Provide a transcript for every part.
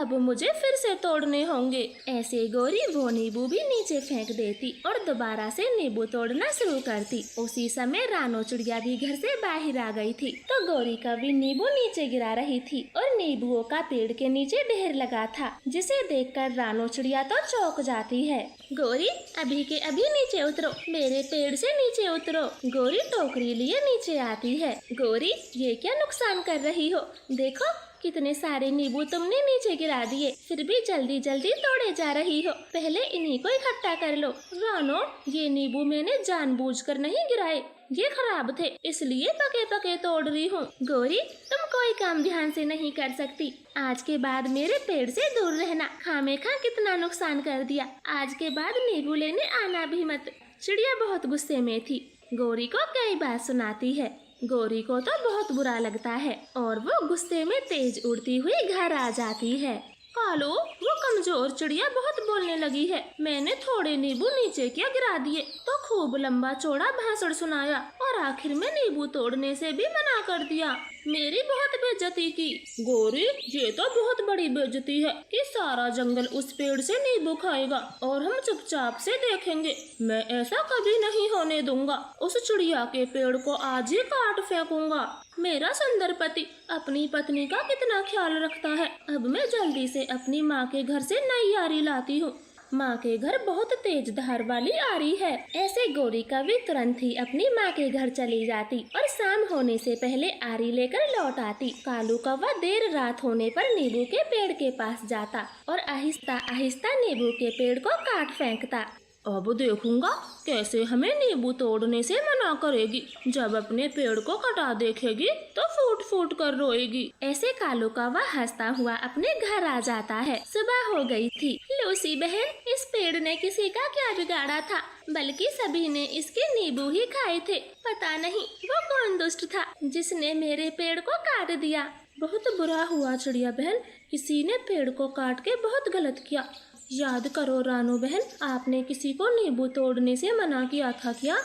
अब मुझे फिर से तोड़ने होंगे। ऐसे गौरी वो नींबू भी नीचे फेंक देती और दोबारा से नींबू तोड़ना शुरू करती। उसी समय रानो चिड़िया भी घर से बाहर आ गई थी तो गौरी का भी नींबू नीचे गिरा रही थी और नींबुओं का पेड़ के नीचे ढेर लगा था, जिसे देखकर रानो चिड़िया तो चौंक जाती है। गौरी अभी के अभी नीचे उतरो, मेरे पेड़ से नीचे उतरो। गौरी टोकरी लिए नीचे आती है। गौरी ये क्या नुकसान कर रही हो, देखो कितने सारे नींबू तुमने नीचे गिरा दिए, फिर भी जल्दी जल्दी तोड़े जा रही हो। पहले इन्हीं को इकट्ठा कर लो। रानो ये नींबू मैंने जानबूझकर नहीं गिराए, ये खराब थे इसलिए पके पके तोड़ रही हूँ। गौरी तुम कोई काम ध्यान से नहीं कर सकती, आज के बाद मेरे पेड़ से दूर रहना। खामेखा कितना नुकसान कर दिया, आज के बाद नींबू लेने आना भी मत। चिड़िया बहुत गुस्से में थी, गौरी को कई बात सुनाती है। गौरी को तो बहुत बुरा लगता है और वो गुस्से में तेज उड़ती हुई घर आ जाती है। कालू वो कमजोर चिड़िया बहुत बोलने लगी है, मैंने थोड़े नींबू नीचे क्या गिरा दिए तो खूब लंबा चौड़ा भाषण सुनाया और आखिर में नींबू तोड़ने से भी मना कर दिया। मेरी बहुत बेइज्जती की। गौरी ये तो बहुत बड़ी बेइज्जती है कि सारा जंगल उस पेड़ से नींबू खाएगा और हम चुपचाप से देखेंगे। मैं ऐसा कभी नहीं होने दूंगा, उस चिड़िया के पेड़ को आज ही काट फेंकूंगा। मेरा सुंदर पति अपनी पत्नी का कितना ख्याल रखता है। अब मैं जल्दी से अपनी माँ के घर से नई आरी लाती हूँ। माँ के घर बहुत तेज धार वाली आरी है। ऐसे गौरी कवि तुरंत ही अपनी माँ के घर चली जाती और शाम होने से पहले आरी लेकर लौट आती। कालू कौवा देर रात होने पर नींबू के पेड़ के पास जाता और आहिस्ता आहिस्ता नींबू के पेड़ को काट फेंकता। अब देखूंगा कैसे हमें नींबू तोड़ने से मना करेगी। जब अपने पेड़ को कटा देखेगी तो फूट फूट कर रोएगी। ऐसे कालू कौवा हंसता हुआ अपने घर आ जाता है। सुबह हो गई थी। लूसी बहन, इस पेड़ ने किसी का क्या बिगाड़ा था, बल्कि सभी ने इसके नींबू ही खाए थे। पता नहीं वो कौन दुष्ट था जिसने मेरे पेड़ को काट दिया। बहुत बुरा हुआ चिड़िया बहन, किसी ने पेड़ को काट के बहुत गलत किया। याद करो रानू बहन, आपने किसी को नींबू तोड़ने से मना किया था क्या?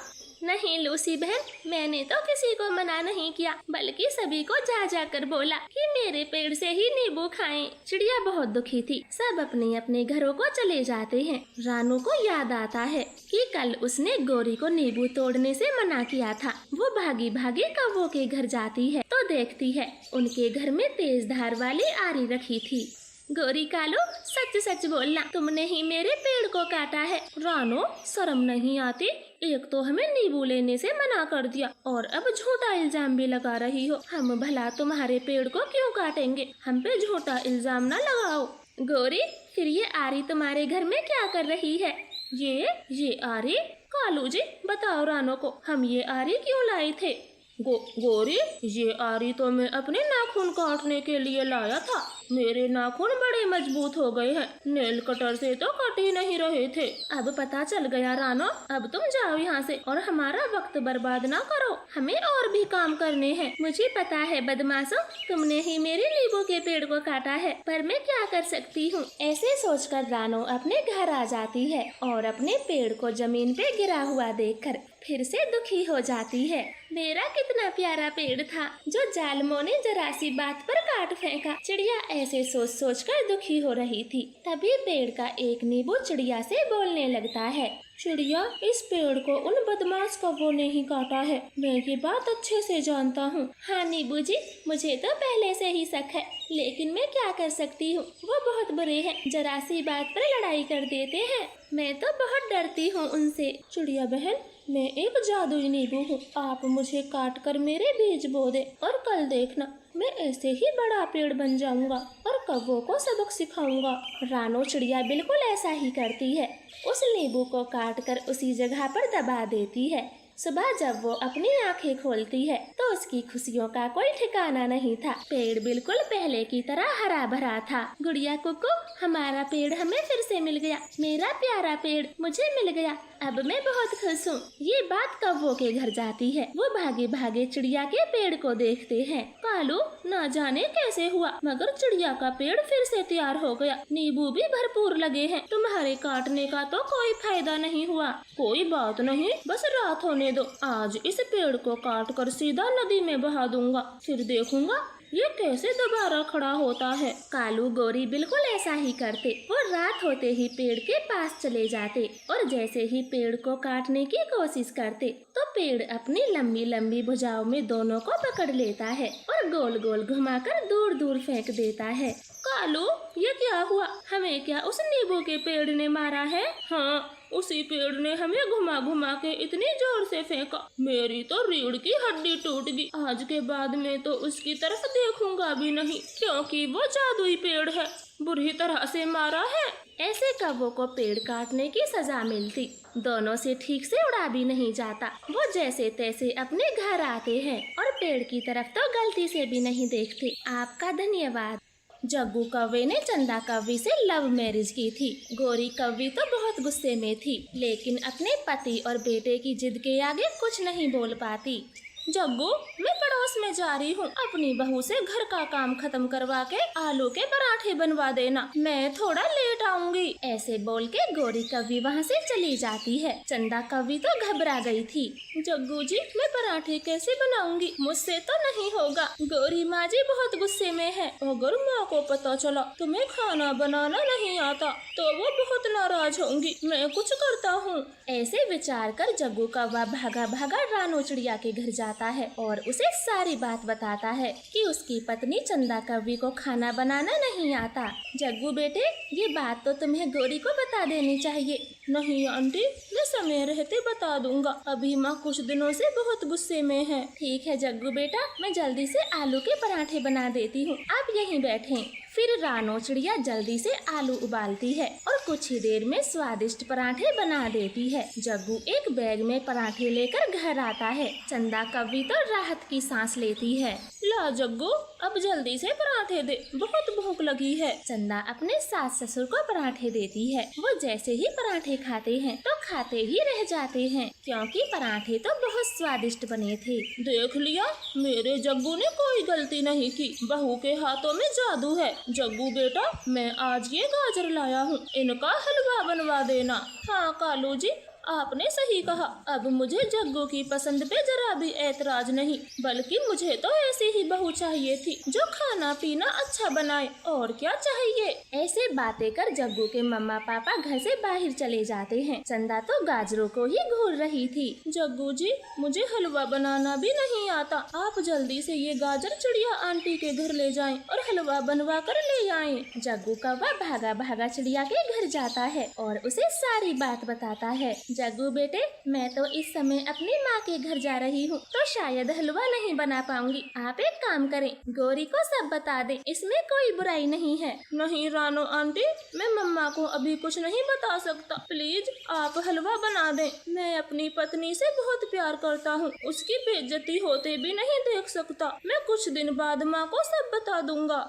नहीं लूसी बहन, मैंने तो किसी को मना नहीं किया, बल्कि सभी को जा जाकर बोला कि मेरे पेड़ से ही नींबू खाएं। चिड़िया बहुत दुखी थी। सब अपने अपने घरों को चले जाते हैं। रानू को याद आता है कि कल उसने गौरी को नींबू तोड़ने से मना किया था। वो भागी भागी कौवों के घर जाती है तो देखती है उनके घर में तेज धार वाली आरी रखी थी। गौरी कालू, सच सच बोलना, तुमने ही मेरे पेड़ को काटा है। रानो शर्म नहीं आती, एक तो हमें नींबू लेने से मना कर दिया और अब झूठा इल्जाम भी लगा रही हो। हम भला तुम्हारे पेड़ को क्यों काटेंगे, हम पे झूठा इल्जाम न लगाओ। गौरी फिर ये आरी तुम्हारे घर में क्या कर रही है? ये आरी? कालू जी बताओ रानो को, हम ये आरी क्यों लाए थे? गौरी ये आरी तो मैं अपने नाखून काटने के लिए लाया था। मेरे नाखून बड़े मजबूत हो गए हैं, नेल कटर से तो कट ही नहीं रहे थे। अब पता चल गया रानो, अब तुम जाओ यहाँ से और हमारा वक्त बर्बाद ना करो, हमें और भी काम करने हैं। मुझे पता है बदमाशों, तुमने ही मेरे नींबू के पेड़ को काटा है, पर मैं क्या कर सकती हूँ। ऐसे सोचकर रानो अपने घर आ जाती है और अपने पेड़ को जमीन पे गिरा हुआ देखकर फिर से दुखी हो जाती है। मेरा कितना प्यारा पेड़ था जो जालमों ने जरा सी बात पर काट फेंका। चिड़िया ऐसे सोच सोच कर दुखी हो रही थी। तभी पेड़ का एक नींबू चिड़िया से बोलने लगता है। चिड़िया, इस पेड़ को उन बदमाश कौवों ने ही काटा है, मैं ये बात अच्छे से जानता हूँ। हाँ नींबू जी, मुझे तो पहले से ही शक है, लेकिन मैं क्या कर सकती हूँ, वो बहुत बुरे हैं, जरा सी बात पर लड़ाई कर देते हैं। मैं तो बहुत डरती हूँ उनसे। चिड़िया बहन, मैं एक जादुई नींबू हूँ, आप मुझे काट कर मेरे बीज बो दे और कल देखना मैं ऐसे ही बड़ा पेड़ बन जाऊंगा और कौवों को सबक सिखाऊंगा। रानो चिड़िया बिल्कुल ऐसा ही करती है। उस नींबू को काट कर उसी जगह पर दबा देती है। सुबह जब वो अपनी आंखें खोलती है तो उसकी खुशियों का कोई ठिकाना नहीं था। पेड़ बिल्कुल पहले की तरह हरा भरा था। गुड़िया कुकू, हमारा पेड़ हमें फिर से मिल गया, मेरा प्यारा पेड़ मुझे मिल गया, अब मैं बहुत खुश हूँ। ये बात कौवों के घर जाती है। वो भागे भागे चिड़िया के पेड़ को देखते हैं। कालू, ना जाने कैसे हुआ मगर चिड़िया का पेड़ फिर से तैयार हो गया, नींबू भी भरपूर लगे हैं। तुम्हारे काटने का तो कोई फायदा नहीं हुआ। कोई बात नहीं, बस रात होने दो, आज इस पेड़ को काट कर सीधा नदी में बहा दूंगा, फिर देखूंगा ये कैसे दोबारा खड़ा होता है। कालू गौरी बिल्कुल ऐसा ही करते। वो रात होते ही पेड़ के पास चले जाते और जैसे ही पेड़ को काटने की कोशिश करते तो पेड़ अपनी लंबी लंबी भुजाओं में दोनों को पकड़ लेता है और गोल गोल घुमाकर दूर दूर फेंक देता है। कालू, ये क्या हुआ? हमें क्या उस नींबू के पेड़ ने मारा है? हाँ, उसी पेड़ ने हमें घुमा घुमा के इतनी जोर से फेंका, मेरी तो रीढ़ की हड्डी टूट गई। आज के बाद मैं तो उसकी तरफ देखूंगा भी नहीं, क्योंकि वो जादुई पेड़ है, बुरी तरह से मारा है। ऐसे कौवों को पेड़ काटने की सजा मिलती। दोनों से ठीक से उड़ा भी नहीं जाता। वो जैसे तैसे अपने घर आते हैं और पेड़ की तरफ तो गलती से भी नहीं देखते। आपका धन्यवाद। जग्गू कौवे ने चंदा कौवी से लव मैरिज की थी। गौरी कौवी तो बहुत गुस्से में थी, लेकिन अपने पति और बेटे की जिद के आगे कुछ नहीं बोल पाती। जग्गू, मैं पड़ोस में जा रही हूँ, अपनी बहू से घर का काम खत्म करवा के आलू के पराठे बनवा देना, मैं थोड़ा लेट आऊंगी। ऐसे बोल के गौरी कौवी वहाँ से चली जाती है। चंदा कौवी तो घबरा गई थी। जग्गू जी, मैं पराठे कैसे बनाऊंगी? मुझसे तो नहीं होगा। गौरी माँ जी बहुत गुस्से में है। अगर माँ को पता चला तुम्हें खाना बनाना नहीं आता तो वो बहुत नाराज होंगी। मैं कुछ करता हूँ। ऐसे विचार कर जग्गू कौवा भागा भागा रानो चिड़िया के घर जाता है और उसे सारी बात बताता है कि उसकी पत्नी चंदा कौवी को खाना बनाना नहीं आता। जग्गू बेटे, ये बात तो तुम्हें गौरी को बता देनी चाहिए। नहीं आंटी, मैं समय रहते बता दूंगा, अभी माँ कुछ दिनों से बहुत गुस्से में है। ठीक है जग्गू बेटा, मैं जल्दी से आलू के पराठे बना देती हूँ, आप यहीं बैठें। फिर रानो चिड़िया जल्दी से आलू उबालती है और कुछ ही देर में स्वादिष्ट पराठे बना देती है। जग्गू एक बैग में पराठे लेकर घर आता है। चंदा कौवी तो राहत की सांस लेती है। ला जग्गू, अब जल्दी से पराठे दे, बहुत भूख लगी है। चंदा अपने सास ससुर को पराठे देती है। वो जैसे ही पराठे खाते हैं तो खाते ही रह जाते हैं, क्योंकि पराठे तो बहुत स्वादिष्ट बने थे। देख लिया, मेरे जग्गू ने कोई गलती नहीं की, बहू के हाथों में जादू है। जग्गू बेटा, मैं आज ये गाजर लाया हूँ, इनका हलवा बनवा देना। हाँ कालू जी, आपने सही कहा। अब मुझे जग्गू की पसंद पे जरा भी ऐतराज नहीं, बल्कि मुझे तो ऐसी ही बहू चाहिए थी जो खाना पीना अच्छा बनाए, और क्या चाहिए। ऐसे बातें कर जग्गू के मम्मा पापा घर से बाहर चले जाते हैं। चंदा तो गाजरों को ही घूर रही थी। जग्गू जी, मुझे हलवा बनाना भी नहीं आता, आप जल्दी से ये गाजर चिड़िया आंटी के घर ले जाएं और हलवा बनवा कर ले आएं। जग्गू कौवा भागा भागा चिड़िया के घर जाता है और उसे सारी बात बताता है। जग्गू बेटे, मैं तो इस समय अपनी माँ के घर जा रही हूँ, तो शायद हलवा नहीं बना पाऊंगी। आप एक काम करें, गौरी को सब बता दें, इसमें कोई बुराई नहीं है। नहीं रानो आंटी, मैं मम्मा को अभी कुछ नहीं बता सकता, प्लीज आप हलवा बना दें। मैं अपनी पत्नी से बहुत प्यार करता हूँ, उसकी बेइज्जती होते भी नहीं देख सकता। मैं कुछ दिन बाद माँ को सब बता दूंगा।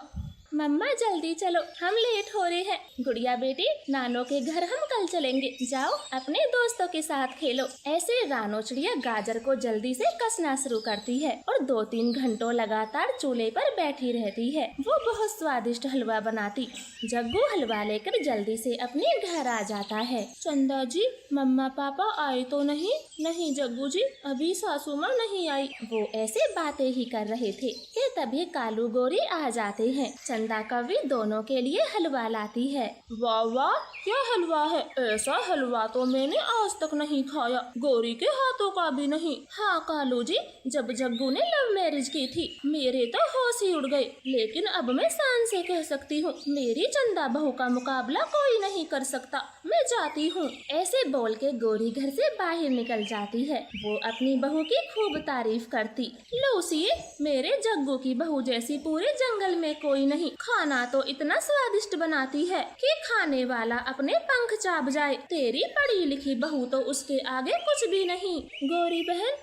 मम्मा जल्दी चलो, हम लेट हो रहे हैं। गुड़िया बेटी, नानो के घर हम कल चलेंगे, जाओ अपने दोस्तों के साथ खेलो। ऐसे रानो चिड़िया गाजर को जल्दी से कसना शुरू करती है और 2-3 घंटों लगातार चूल्हे पर बैठी रहती है। वो बहुत स्वादिष्ट हलवा बनाती। जग्गू हलवा लेकर जल्दी से अपने घर आ जाता है। चंदा जी, मम्मा पापा आए तो नहीं? नहीं जग्गू जी, अभी सासू माँ नहीं आई। वो ऐसे बातें ही कर रहे थे कि तभी कालू गौरी आ जाते हैं। चंदा कौवी दोनों के लिए हलवा लाती है। वाह वाह, क्या हलवा है, ऐसा हलवा तो मैंने आज तक नहीं खाया, गौरी के हाथों का भी नहीं। हाँ कालू जी, जब जग्गू ने लव मैरिज की थी मेरे तो होश ही उड़ गए, लेकिन अब मैं शान से कह सकती हूँ मेरी चंदा बहू का मुकाबला कोई नहीं कर सकता। मैं जाती हूँ। ऐसे बोल के गौरी घर से बाहर निकल जाती है। वो अपनी बहू की खूब तारीफ करती। लूसी, मेरे जग्गू की बहू जैसी पूरे जंगल में कोई नहीं। खाना तो इतना स्वादिष्ट बनाती है कि खाने वाला अपने पंख चाट जाए। तेरी पढ़ी लिखी बहू तो उसके आगे कुछ भी नहीं। गौरी बहन,